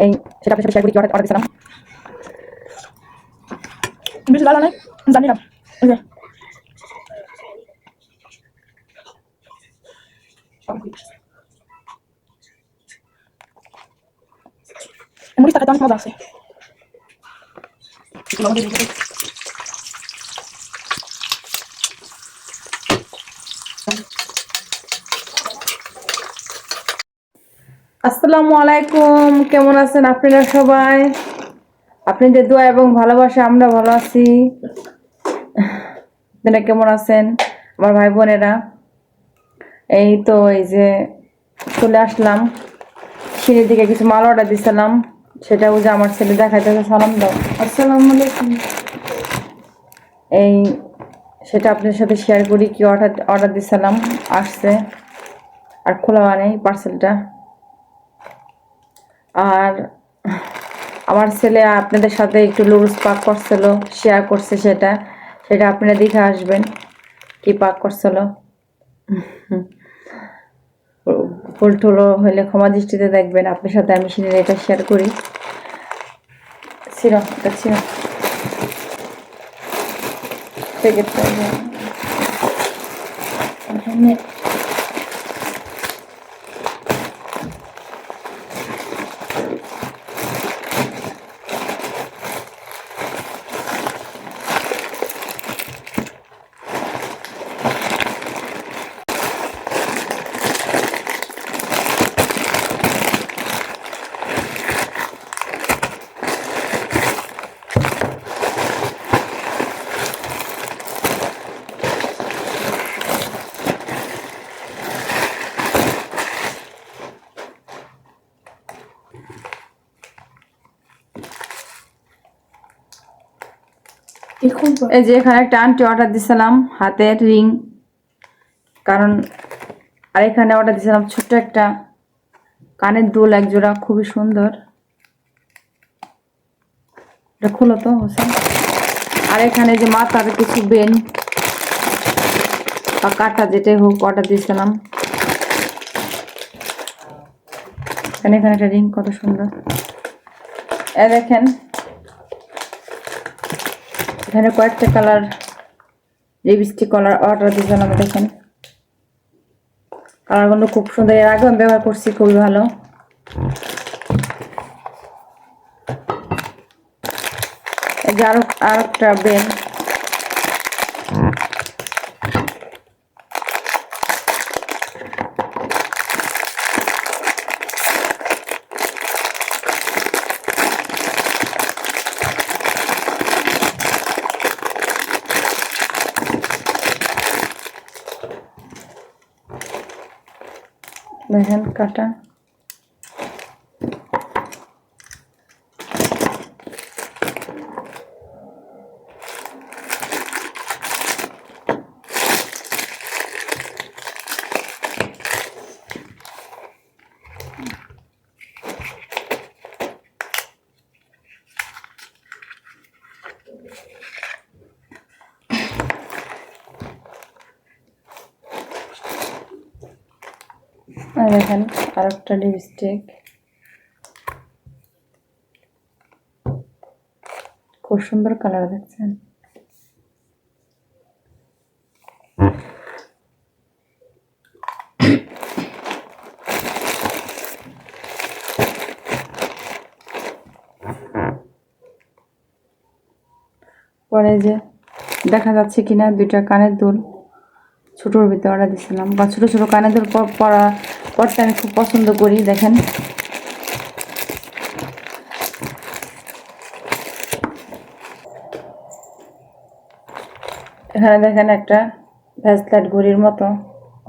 এই সেটা আপনার সাথে শেয়ার করি কি অর্ডার দিয়েছিলাম। বেশি ভালো নয় জানি না। এই যে মরিচ টাকাতে অনেক মজা আছে। আসসালামু আলাইকুম, কেমন আছেন আপনারা সবাই? আপনাদের দোয়া এবং ভালোবাসা আমরা ভালো আছি। আপনারা কেমন আছেন আমার ভাই বোনেরা? এই তো এই যে চলে আসলাম, সিঁড়ির দিকে কিছু মাল অর্ডার দিছিলাম, সেটা ওই যে আমার ছেলে দেখাইতেছে। সালাম দাও। আসসালামু আলাইকুম। এই সেটা আপনাদের সাথে শেয়ার করি কি অর্ডার অর্ডার দিছিলাম, আসছে আর খোলা নেই পার্সেলটা। আর আমার ছেলে আপনাদের সাথে একটু লুজ পাক করছিল, শেয়ার করছে, সেটা সেটা আপনারা দেখে আসবেন কি পাক করছিল। ফুল টুলো হলে ক্ষমা দৃষ্টিতে দেখবেন। আপনার সাথে আমি সিনে এটা শেয়ার করি। ছিল এটা ছিল প্যাকেটটা এই যে এখানে একটা আংটি অর্ডার দিছিলাম, হাতের রিং। কারণ আর এখানে অর্ডার দিছিলাম ছোট্ট একটা কানের দুল এক জোড়া, খুবই সুন্দর। এটা খুলো তো হোসেন। আর এখানে যে মাথার কিছু বেন বা কাটা যেটাই হোক অর্ডার দিয়েছিলাম। এখানে এখানে একটা রিং, কত সুন্দর। এ দেখেন এখানে কয়েকটা কালার লিপস্টিক কালার অর্ডার দিয়েছিলাম। দেখেন কালারগুলো খুব সুন্দর, এর আগে আমি ব্যবহার করছি, খুবই ভালো। এই যে আর একটা বেন, দেখেন কাটা। দেখেন আর একটা লিপস্টিক, খুব সুন্দর কালার দেখছেন। পরে যে দেখা যাচ্ছে কিনা দুইটা কানের দুল ছোটোর ভিতরে অর্ডার দিয়েছিলাম, বা ছোটো ছোটো কানের দুল পরতে আমি খুব পছন্দ করি। দেখেন এখানে দেখেন একটা ব্রেসলেট ঘড়ির মতো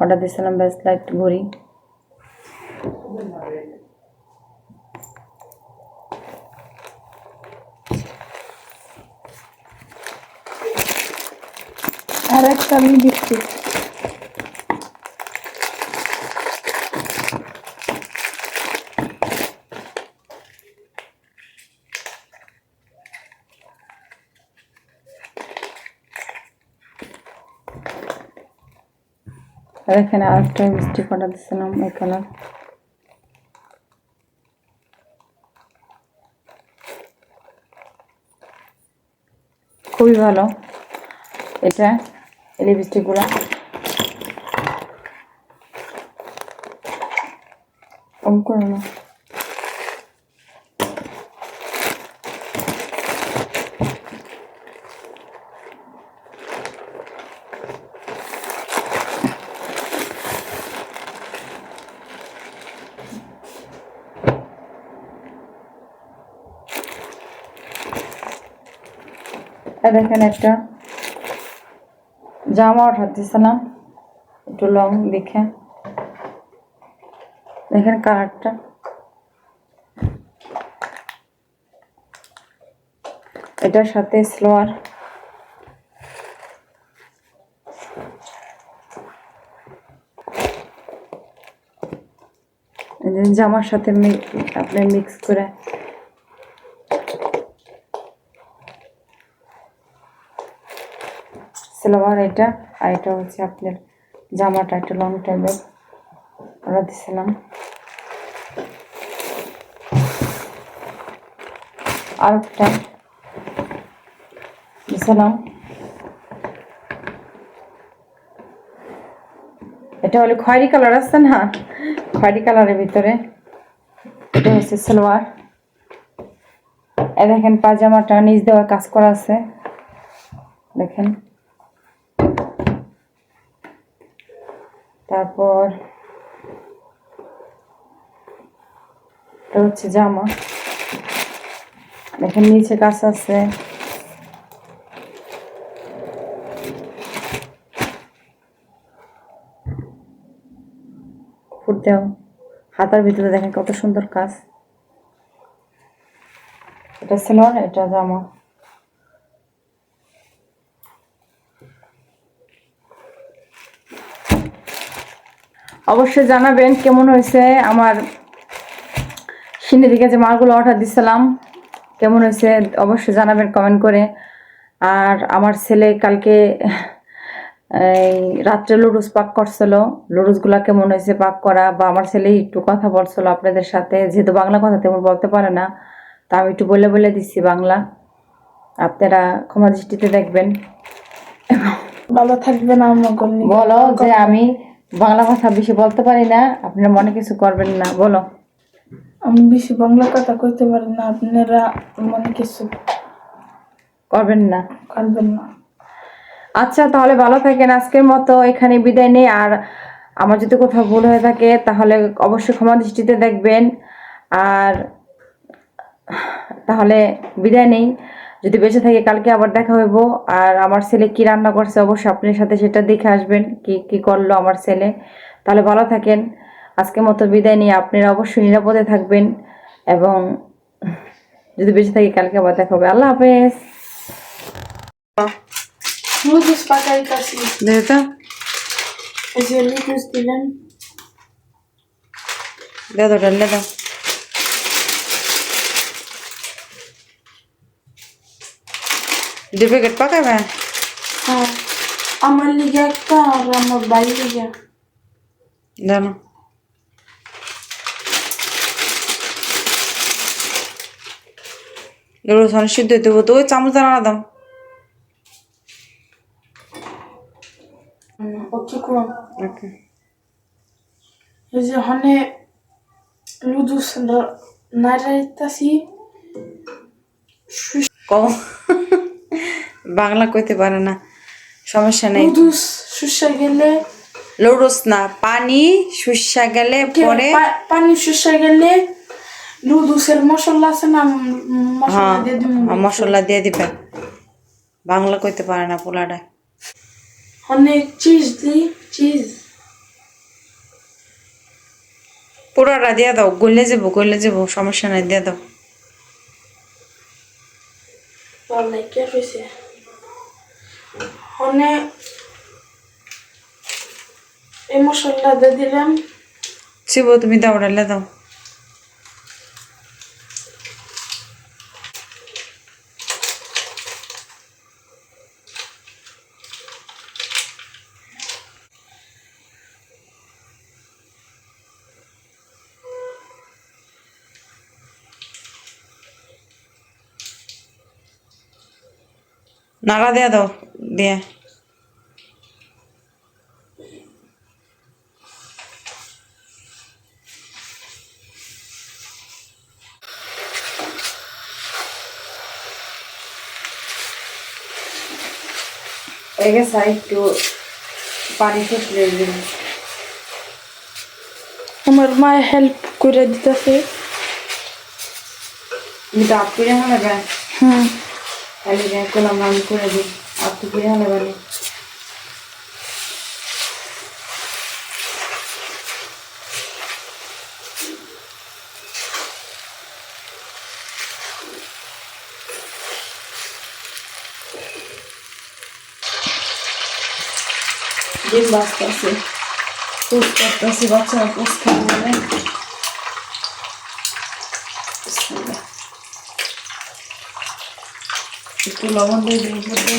অর্ডার দিয়েছিলাম, ব্রেসলেট ঘড়ি। আর একটা লিপস্টিক, আর এখানে আর একটা লিপস্টিক অর্ডার দিয়েছিলাম, এই কালার। খুবই ভালো এটা লিপস্টিকগুলো। কম করো না। দেখেন একটা জামা অর্ডার দিয়েছিলাম, একটু লং দেখে দেখেন কালারটা। এটার সাথে সালোয়ার, জামার সাথে আপনি মিক্স করে সালোয়ার এটা, আর এটা হচ্ছে আপনার জামাটা একটা লং টাইপের অর্ডার দিয়েছিলাম। আর একটা দিয়েছিলাম, এটা হলো খয়েরি কালার আছে না, খয়েরি কালারের ভিতরে। এটা হচ্ছে সালোয়ার। দেখেন পাজামাটা নিচ দেওয়া কাজ করা আছে, দেখেন। তারপর এটা হচ্ছে জামা, দেখেন নিচে কাজ আছে। ফুটতেও হাতার ভিতরে দেখেন কত সুন্দর কাজ। এটা সালোয়ার, এটা জামা। অবশ্যই জানাবেন কেমন হয়েছে আমার সিনে দিকে যে মালগুলো অর্ডার দিছিলাম, কেমন হয়েছে অবশ্যই জানাবেন কমেন্ট করে। আর আমার ছেলে কালকে এই রাত্রে লুডুস পাক করছিল, লুডুসগুলা কেমন হয়েছে পাক করা, বা আমার ছেলে একটু কথা বলছিল আপনাদের সাথে, যেহেতু বাংলা কথা তেমন বলতে পারে না, তা আমি একটু বলে বলে দিচ্ছি বাংলা, আপনারা ক্ষমা দৃষ্টিতে দেখবেন। ভালো থাকবেন। বলো যে আমি বাংলা কথা বেশি বলতে পারি না, আপনারা মনে কিছু করবেন না। বলো। আমি বেশি বাংলা কথা কইতে পারি না, আপনারা মনে কিছু করবেন না। করবেন না। আচ্ছা তাহলে ভালো থাকেন, আজকের মতো এখানে বিদায় নেই। আর আমার যদি কোথাও ভুল হয়ে থাকে তাহলে অবশ্যই ক্ষমা দৃষ্টিতে দেখবেন। আর তাহলে বিদায় নেই, যদি বেঁচে থাকি কালকে আবার দেখা হইব। আর আমার ছেলে কি রান্না করছে অবশ্যই আপনার সাথে সেটা দেখে আসবেন, কি কি করলো আমার ছেলে। তাহলে ভালো থাকেন, আজকের মতো বিদায় নিয়ে আপনারা অবশ্যই নিরাপদে থাকবেন, এবং যদি বেঁচে থাকি কালকে আবার দেখা হবে। আল্লাহ হাফেজ। লুডুস পাকাইতাছি। দেখো এই যে লুডুস দিলেন, দাও ডালে দাও। দুই প্যাকেট পাকাবে? হ্যাঁ, আমার লিগে একটা আর আমার ভাই লিগে। জানো এগুলো সনে সিদ্ধ হইতে হবো তো, ওই চামচ দাঁড়া দাও। কতক্ষণ? ওকে। এই যে হনে লুডুস নাড়াইতাছি। কও বাংলা কইতে পারে না, সমস্যা নেই। লুডুস শুষা গেলে, লুডুস না, পানি শুষা গেলে পরে পানি শুষা গেলে লুডুসের মশলা আছে না, মশলা দিয়ে দিবেন। মশলা দিয়ে দিবেন। বাংলা কইতে পারে না পোলাটা। অনেক চিজ দিই, চিজ পুরোটা দিয়ে দাও, গলে যাবো, সমস্যা নাই, দিয়ে দাও। অনেক হয়েছে। অনেক এই মশলা দিয়ে দিলাম। চিবো তুমি দাও, ডালে দাও। নাড়া দিয়ে দাও দিয়ে এগে একটু পানি ফুটলে দিন। আমার মায়ের হেল্প করে দিতেছে। তুমি তো আপ করে হালাবে, তাহলে করলাম আমি করে দিই, আপ তো করে হালাবে। ডিম বাজতেছে, পোস্ট করতেছি, বাচ্চারা পোস্ট খেয়ে বলে। একটু লবণ দিয়ে দিন মধ্যে।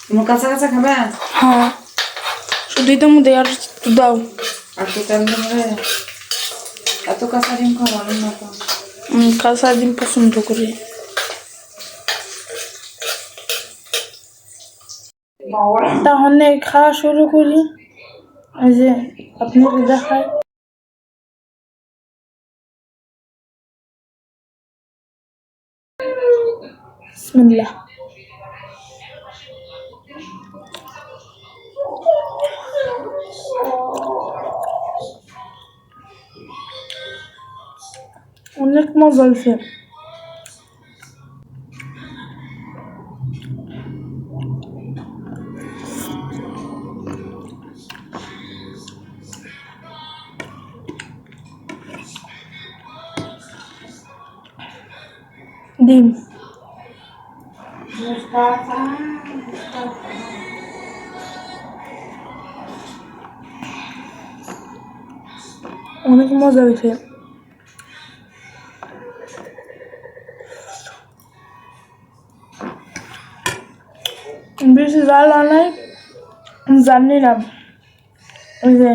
তোমার কাঁচা কাঁচা খাবে? হ্যাঁ, শুধুই তো মধ্যে আর একটু দাও। আর তো কেন ধরে এত কাঁচা ডিম খাওয়া ভালো না তো। কাঁচা ডিম পছন্দ করি। তাহলে খাওয়া শুরু করি। এই যে আপনাকে দেখায়। বিসমিল্লাহ। অনেক মজা হয়েছে। ডিম অনেক মজা হয়েছে। বেশি জাল আনাই জানি না। এই যে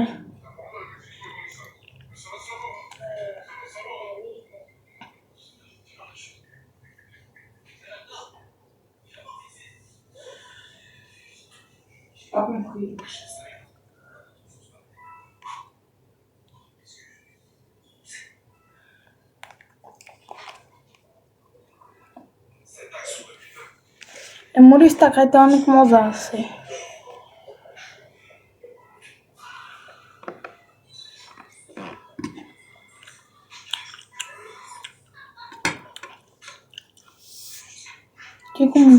এই মরিচটা খাইতে অনেক মজা আছে। কি কম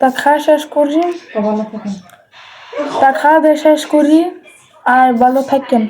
তা খাওয়া শেষ করি, ভালো থাকেন। তা খাওয়া দাওয়া শেষ করি। আর ভালো থাকেন।